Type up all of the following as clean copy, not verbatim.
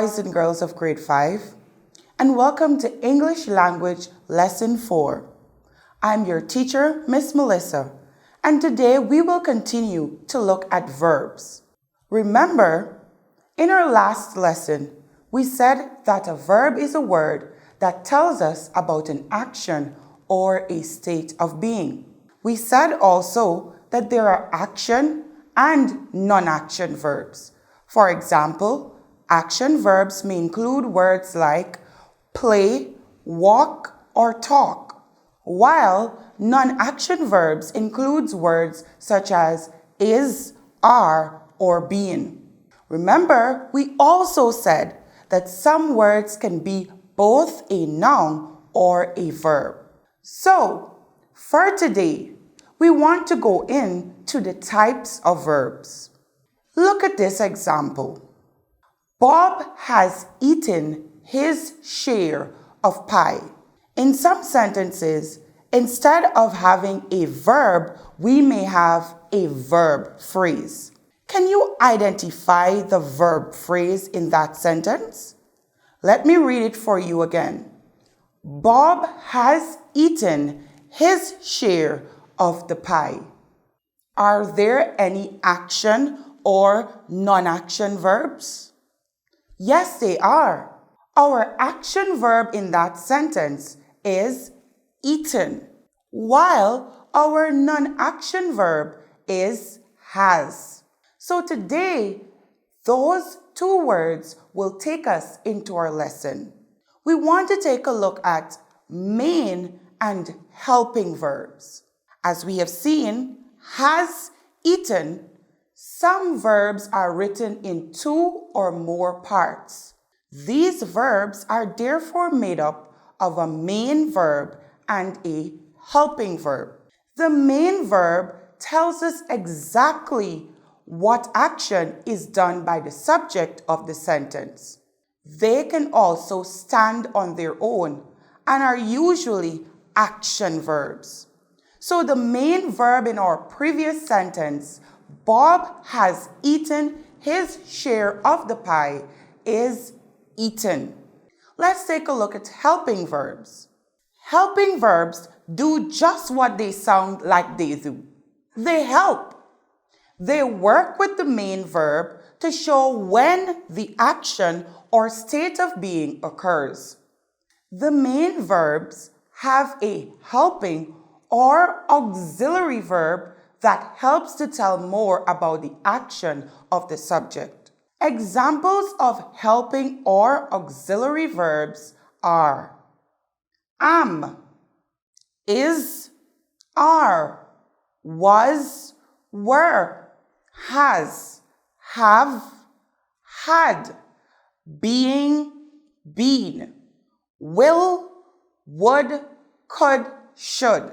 boys and girls of grade 5, and welcome to English Language Lesson 4. I'm your teacher, Miss Melissa, and today we will continue to look at verbs. Remember, in our last lesson, we said that a verb is a word that tells us about an action or a state of being. We said also that there are action and non-action verbs. For example, action verbs may include words like play, walk, or talk, while non-action verbs includes words such as is, are, or been. Remember, we also said that some words can be both a noun or a verb. So, for today, we want to go into the types of verbs. Look at this example. Bob has eaten his share of pie. In some sentences, instead of having a verb, we may have a verb phrase. Can you identify the verb phrase in that sentence? Let me read it for you again. Bob has eaten his share of the pie. Are there any action or non-action verbs? Yes, they are. Our action verb in that sentence is eaten, while our non-action verb is has. So today, those two words will take us into our lesson. We want to take a look at main and helping verbs. As we have seen, has eaten, some verbs are written in two or more parts. These verbs are therefore made up of a main verb and a helping verb. The main verb tells us exactly what action is done by the subject of the sentence. They can also stand on their own and are usually action verbs. So the main verb in our previous sentence, Bob has eaten his share of the pie, is eaten. Let's take a look at helping verbs. Helping verbs do just what they sound like they do. They help. They work with the main verb to show when the action or state of being occurs. The main verbs have a helping or auxiliary verb that helps to tell more about the action of the subject. Examples of helping or auxiliary verbs are am, is, are, was, were, has, have, had, being, been, will, would, could, should,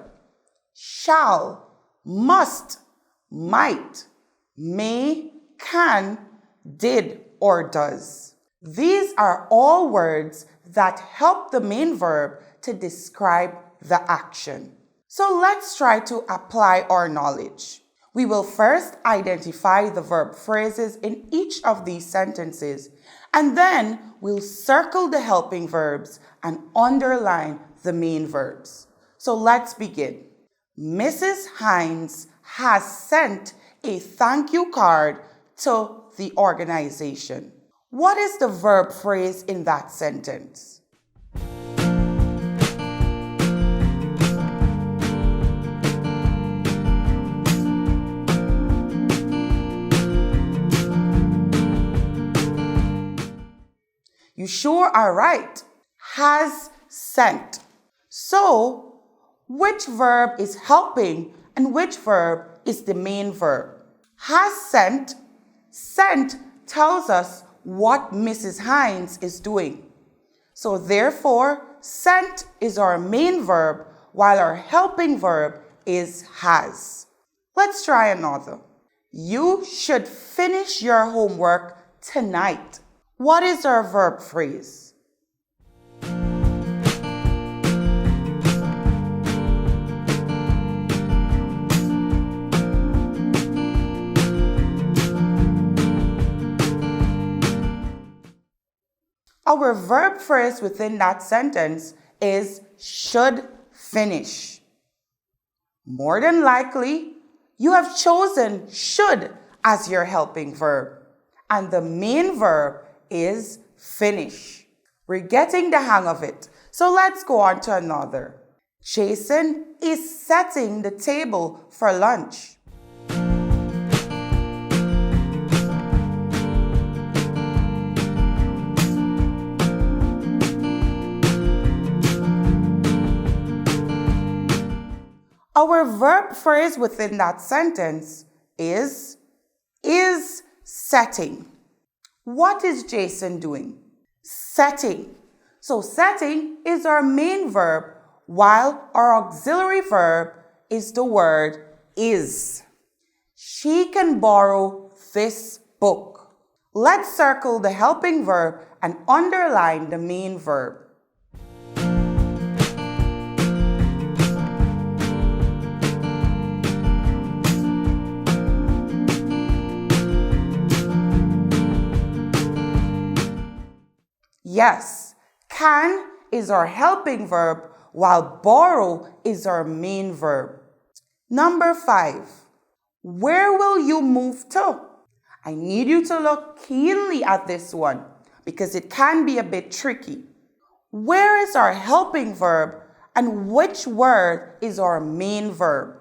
shall, must, might, may, can, did, or does. These are all words that help the main verb to describe the action. So let's try to apply our knowledge. We will first identify the verb phrases in each of these sentences, and then we'll circle the helping verbs and underline the main verbs. So let's begin. Mrs. Hines has sent a thank you card to the organization. What is the verb phrase in that sentence? You sure are right. Has sent. So, which verb is helping and which verb is the main verb? Has sent. Sent tells us what Mrs. Hines is doing. So therefore, sent is our main verb while our helping verb is has. Let's try another. You should finish your homework tonight. What is our verb phrase? Our verb phrase within that sentence is should finish. More than likely, you have chosen should as your helping verb, and the main verb is finish. We're getting the hang of it, so let's go on to another. Jason is setting the table for lunch. Our verb phrase within that sentence is setting. What is Jason doing? Setting. So setting is our main verb, while our auxiliary verb is the word is. She can borrow this book. Let's circle the helping verb and underline the main verb. Yes, can is our helping verb, while borrow is our main verb. Number 5. Where will you move to? I need you to look keenly at this one because it can be a bit tricky. Where is our helping verb and which word is our main verb?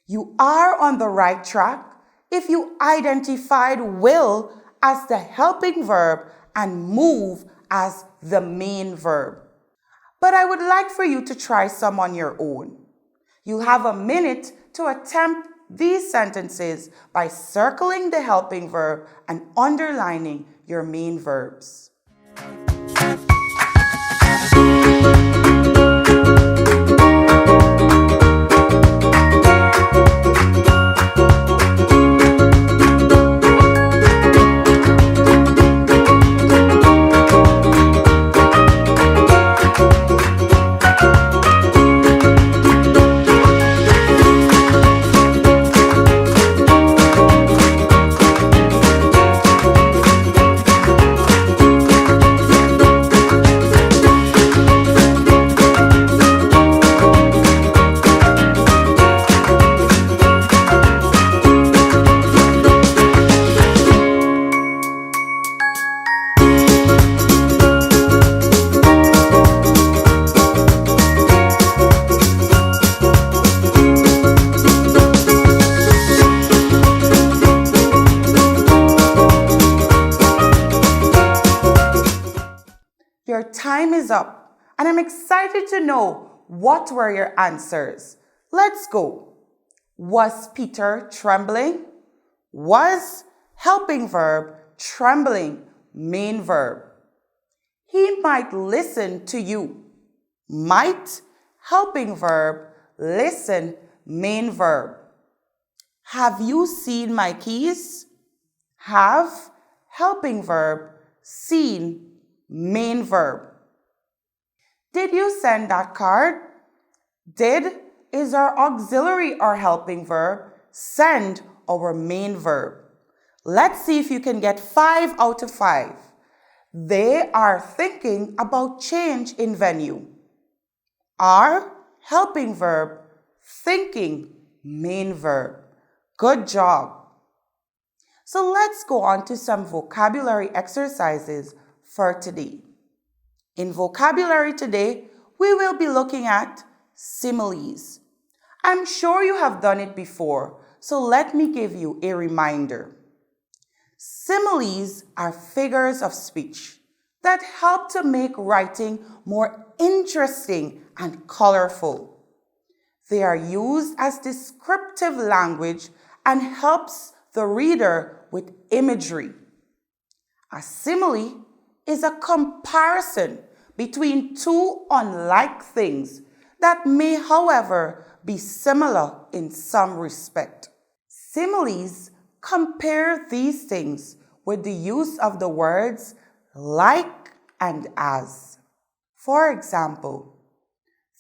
You are on the right track if you identified will as the helping verb and move as the main verb. But I would like for you to try some on your own. You have a minute to attempt these sentences by circling the helping verb and underlining your main verbs. Your time is up, and I'm excited to know what were your answers. Let's go. Was Peter trembling? Was helping verb trembling main verb? He might listen to you. Might helping verb listen main verb. Have you seen my keys? Have helping verb seen main verb. Did you send that card? Did is our auxiliary or helping verb. Send our main verb. Let's see if you can get 5 out of 5. They are thinking about change in venue. Are helping verb thinking main verb. Good job. So let's go on to some vocabulary exercises for today. In vocabulary today, we will be looking at similes. I'm sure you have done it before, so let me give you a reminder. Similes are figures of speech that help to make writing more interesting and colorful. They are used as descriptive language and helps the reader with imagery. A simile is a comparison between two unlike things that may, however, be similar in some respect. Similes compare these things with the use of the words like and as. For example,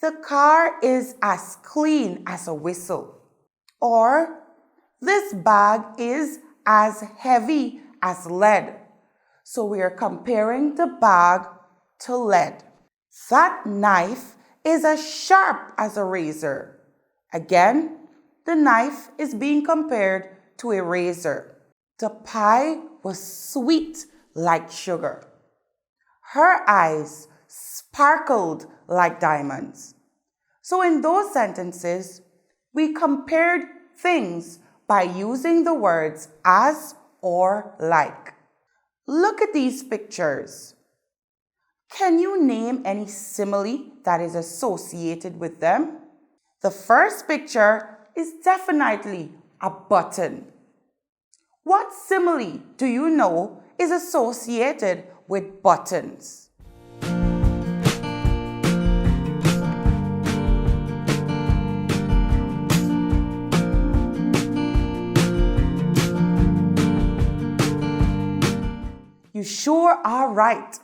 the car is as clean as a whistle. Or, this bag is as heavy as lead. So we are comparing the bag to lead. That knife is as sharp as a razor. Again, the knife is being compared to a razor. The pie was sweet like sugar. Her eyes sparkled like diamonds. So in those sentences, we compared things by using the words as or like. Look at these pictures. Can you name any simile that is associated with them? The first picture is definitely a button. What simile do you know is associated with buttons? You sure are right.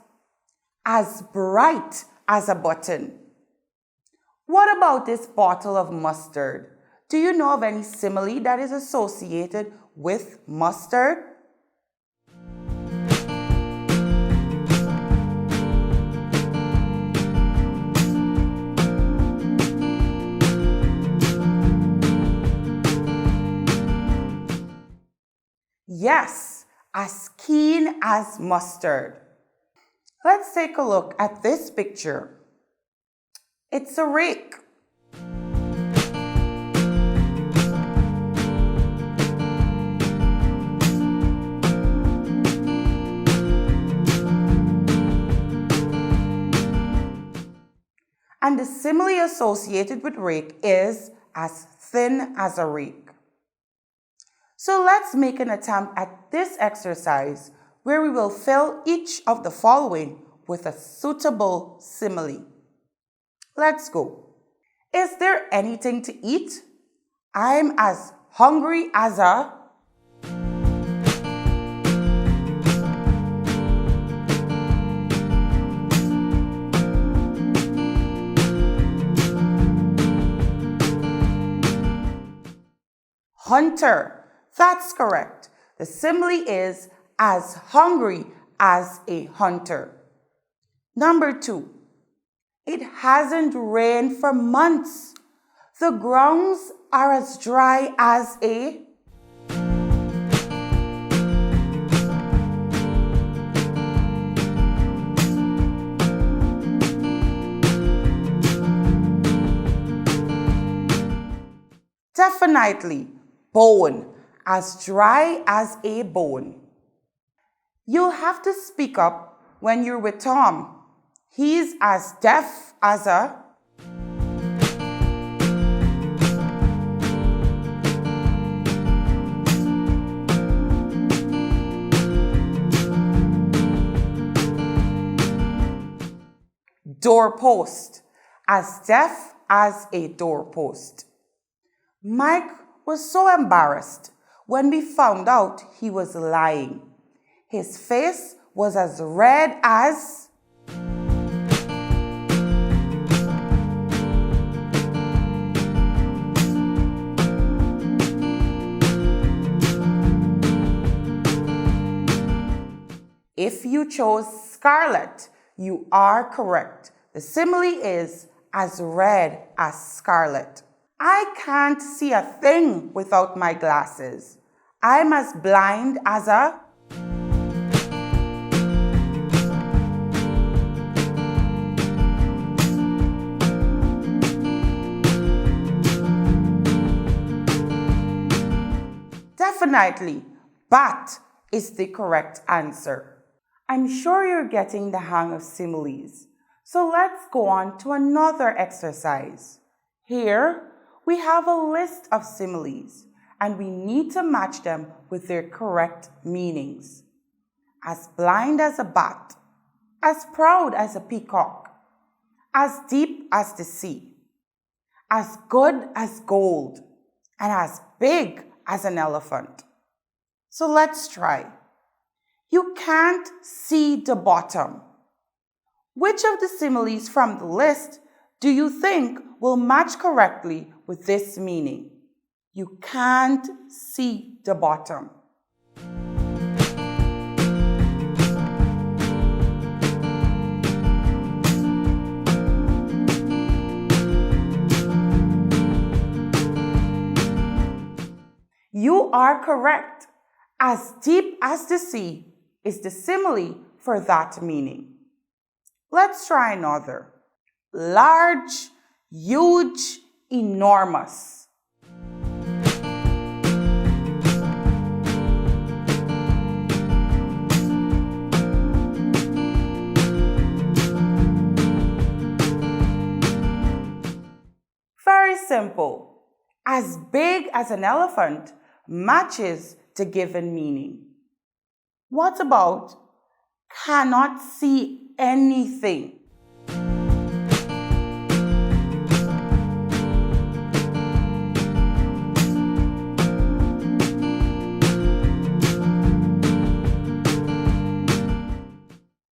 As bright as a button. What about this bottle of mustard? Do you know of any simile that is associated with mustard? Yes, as keen as mustard. Let's take a look at this picture. It's a rake. And the simile associated with rake is as thin as a rake. So let's make an attempt at this exercise where we will fill each of the following with a suitable simile. Let's go. Is there anything to eat? I'm as hungry as a... hunter. That's correct. The simile is as hungry as a hunter. Number 2. It hasn't rained for months. The grounds are as dry as a... Definitely, bone. As dry as a bone. You'll have to speak up when you're with Tom. He's as deaf as a... doorpost. As deaf as a doorpost. Mike was so embarrassed when we found out he was lying. His face was as red as... If you chose scarlet, you are correct. The simile is as red as scarlet. I can't see a thing without my glasses. I'm as blind as a... Definitely, bat is the correct answer. I'm sure you're getting the hang of similes. So let's go on to another exercise. Here, we have a list of similes, and we need to match them with their correct meanings. As blind as a bat, as proud as a peacock, as deep as the sea, as good as gold, and as big as an elephant. So let's try. You can't see the bottom. Which of the similes from the list do you think will match correctly with this meaning? You can't see the bottom. You are correct. As deep as the sea is the simile for that meaning. Let's try another. Large, huge, enormous. Very simple. As big as an elephant matches the given meaning. What about cannot see anything?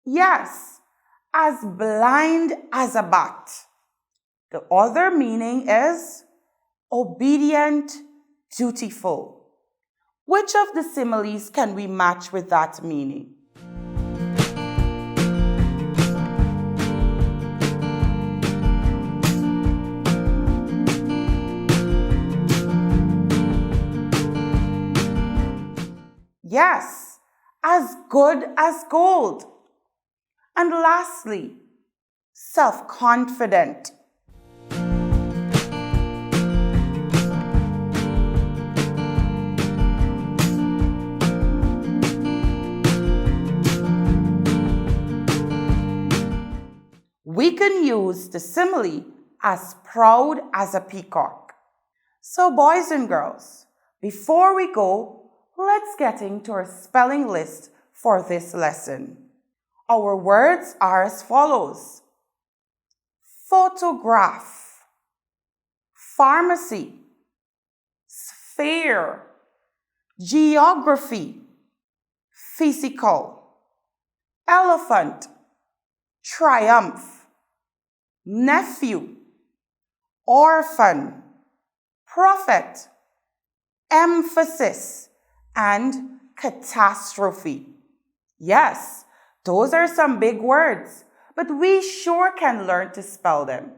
Yes, as blind as a bat. The other meaning is obedient, dutiful. Which of the similes can we match with that meaning? Yes, as good as gold. And lastly, self-confident. We can use the simile as proud as a peacock. So boys and girls, before we go, let's get into our spelling list for this lesson. Our words are as follows: photograph, pharmacy, sphere, geography, physical, elephant, triumph, nephew, orphan, prophet, emphasis, and catastrophe. Yes, those are some big words, but we sure can learn to spell them.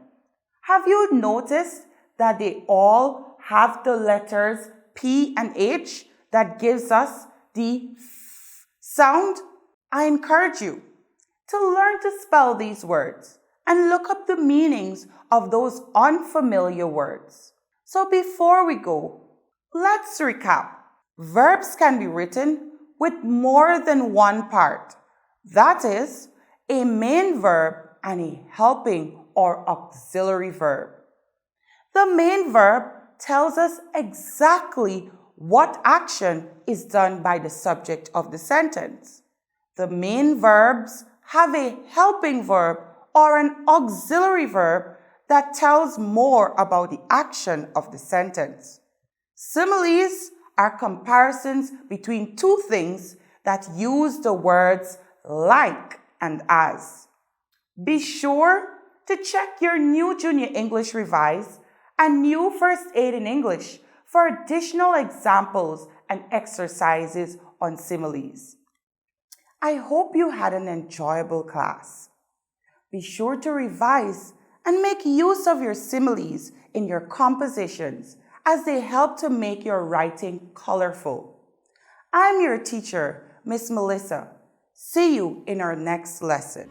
Have you noticed that they all have the letters P and H that gives us the F sound? I encourage you to learn to spell these words and look up the meanings of those unfamiliar words. So before we go, let's recap. Verbs can be written with more than one part. That is, a main verb and a helping or auxiliary verb. The main verb tells us exactly what action is done by the subject of the sentence. The main verbs have a helping verb or an auxiliary verb that tells more about the action of the sentence. Similes are comparisons between two things that use the words like and as. Be sure to check your new Junior English Revise and new First Aid in English for additional examples and exercises on similes. I hope you had an enjoyable class. Be sure to revise and make use of your similes in your compositions as they help to make your writing colorful. I'm your teacher, Miss Melissa. See you in our next lesson.